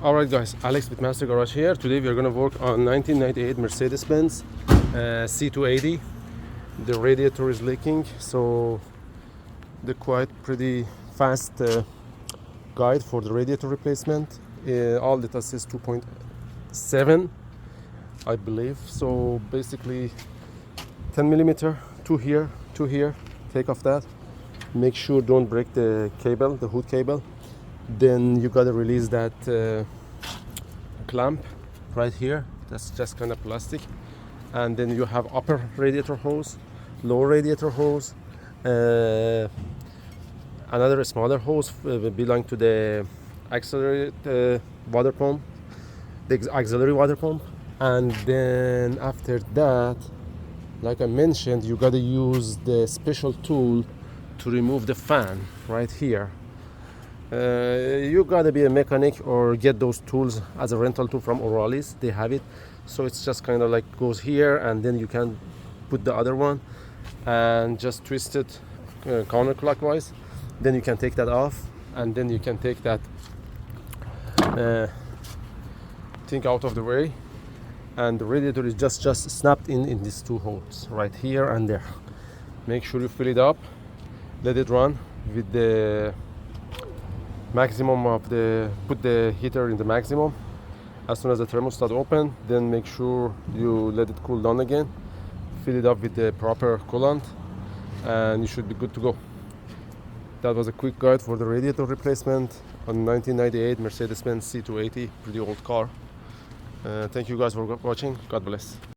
Alright guys, Alex with Master Garage here. Today we are going to work on 1998 Mercedes-Benz C280. The radiator is leaking, so the quite pretty fast guide for the radiator replacement. All data says 2.7, I believe. So basically 10 millimeter, two here, take off that. Make sure don't break the cable, the hood cable. Then you gotta release that clamp right here. That's just kind of plastic. And then you have upper radiator hose, lower radiator hose, another smaller hose belong to the auxiliary water pump, the auxiliary water pump. And then after that, like I mentioned, you gotta use the special tool to remove the fan right here. You gotta be a mechanic or get those tools as a rental tool from O'Reilly's. They have it, so it's just kind of like goes here, and then you can put the other one and just twist it counterclockwise. Then you can take that off, and then you can take that thing out of the way, and the radiator is just snapped in these two holes right here and there. Make sure you fill it up, let it run with the maximum of put the heater in the maximum. As soon as the thermostat open, then make sure you let it cool down again, fill it up with the proper coolant, and you should be good to go. That was a quick guide for the radiator replacement on 1998 Mercedes-Benz C280, pretty old car. Thank you guys for watching. God bless.